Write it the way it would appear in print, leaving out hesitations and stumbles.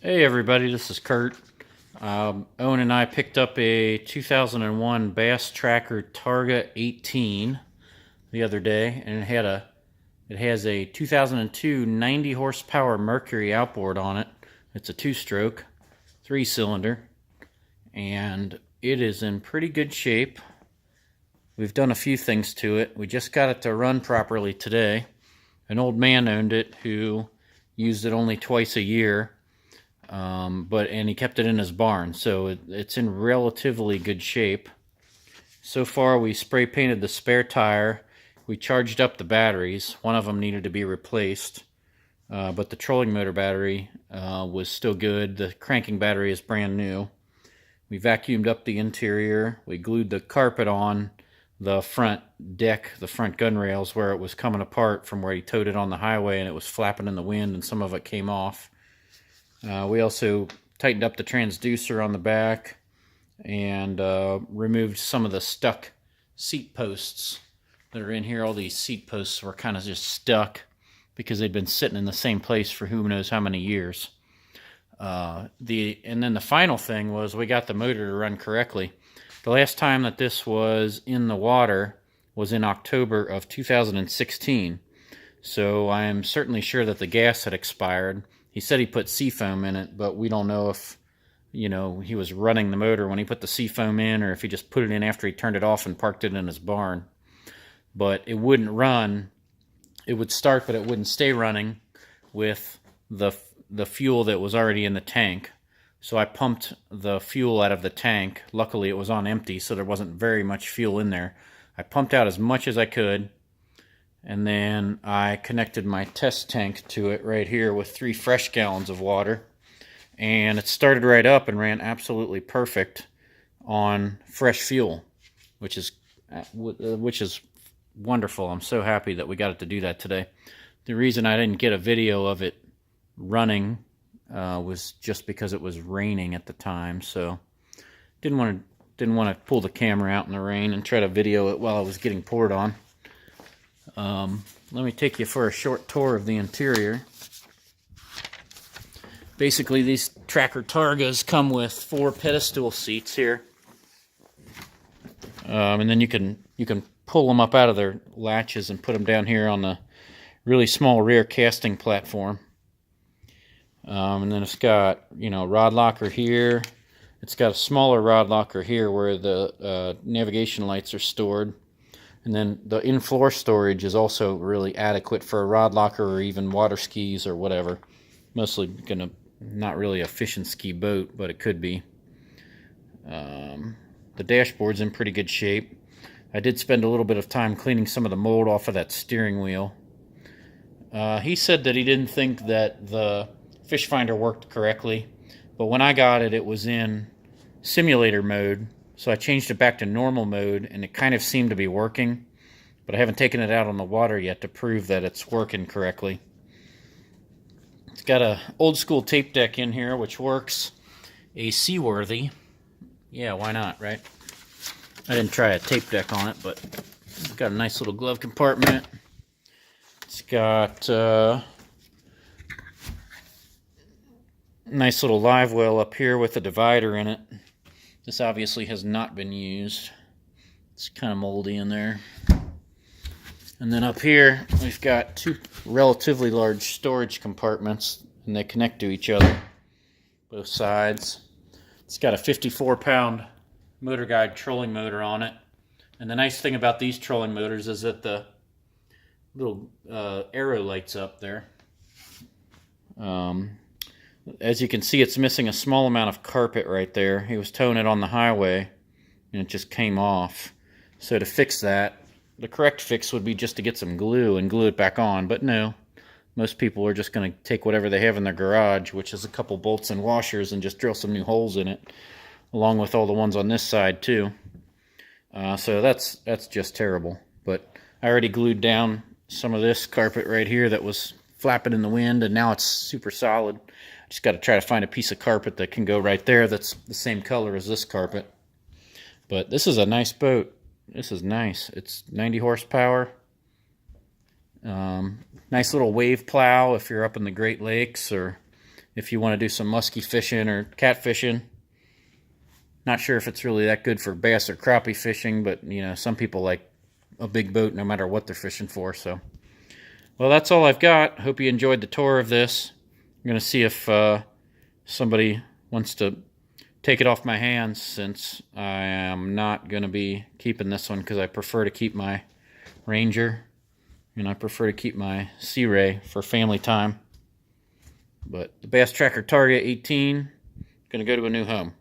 Hey everybody, this is Kurt. Owen and I picked up a 2001 Bass Tracker Targa 18 the other day, and it has a 2002 90 horsepower Mercury outboard on it. It's a two-stroke, three-cylinder, and it is in pretty good shape. We've done a few things to it. We just got it to run properly today. An old man owned it who used it only twice a year. And he kept it in his barn, so it's in relatively good shape. So far, we spray painted the spare tire. We charged up the batteries. One of them needed to be replaced, but the trolling motor battery was still good. The cranking battery is brand new. We vacuumed up the interior. We glued the carpet on the front deck, the front gun rails, where it was coming apart from where he towed it on the highway, and it was flapping in the wind, and some of it came off. We also tightened up the transducer on the back and removed some of the stuck seat posts that are in here. All these seat posts were kind of just stuck because they'd been sitting in the same place for who knows how many years. And then the final thing was we got the motor to run correctly. The last time that this was in the water was in October of 2016. So I am certainly sure that the gas had expired. He said he put seafoam in it, but we don't know if, he was running the motor when he put the seafoam in, or if he just put it in after he turned it off and parked it in his barn. But it wouldn't run. It would start, but it wouldn't stay running with the fuel that was already in the tank. So I pumped the fuel out of the tank. Luckily, it was on empty, so there wasn't very much fuel in there. I pumped out as much as I could, and then I connected my test tank to it right here with 3 fresh gallons of water. And it started right up and ran absolutely perfect on fresh fuel, which is wonderful. I'm so happy that we got it to do that today. The reason I didn't get a video of it running was just because it was raining at the time, so didn't want to pull the camera out in the rain and try to video it while I was getting poured on. Let me take you for a short tour of the interior. Basically, these Tracker Targas come with 4 pedestal seats here, and then you can pull them up out of their latches and put them down here on the really small rear casting platform. And then it's got rod locker here. It's got a smaller rod locker here where the navigation lights are stored. And then the in-floor storage is also really adequate for a rod locker or even water skis or whatever. Mostly not really a fish and ski boat, but it could be. The dashboard's in pretty good shape. I did spend a little bit of time cleaning some of the mold off of that steering wheel. He said that he didn't think that the fish finder worked correctly, but when I got it, it was in simulator mode. So I changed it back to normal mode, and it kind of seemed to be working, but I haven't taken it out on the water yet to prove that it's working correctly. It's got a old school tape deck in here, which works. A seaworthy. Yeah, why not, right? I didn't try a tape deck on it, but it's got a nice little glove compartment. It's got nice little live well up here with a divider in it. This obviously has not been used. It's kind of moldy in there. And then up here, we've got 2 relatively large storage compartments, and they connect to each other, both sides. It's got a 54-pound Motorguide trolling motor on it. And the nice thing about these trolling motors is that the little arrow lights up there. As you can see, it's missing a small amount of carpet right there. He was towing it on the highway, and it just came off. So to fix that, the correct fix would be just to get some glue and glue it back on. But no, most people are just going to take whatever they have in their garage, which is a couple bolts and washers, and just drill some new holes in it, along with all the ones on this side too. So that's just terrible. But I already glued down some of this carpet right here that was flapping in the wind, and now it's super solid. Just got to try to find a piece of carpet that can go right there that's the same color as this carpet. But this is a nice boat. This is nice. It's 90 horsepower. Nice little wave plow if you're up in the Great Lakes or if you want to do some musky fishing or catfishing. Not sure if it's really that good for bass or crappie fishing, but you know, some people like a big boat no matter what they're fishing for. So, well, that's all I've got. Hope you enjoyed the tour of this. I'm going to see if somebody wants to take it off my hands, since I am not going to be keeping this one because I prefer to keep my Ranger and I prefer to keep my Sea Ray for family time. But the Bass Tracker Targa 18 going to go to a new home.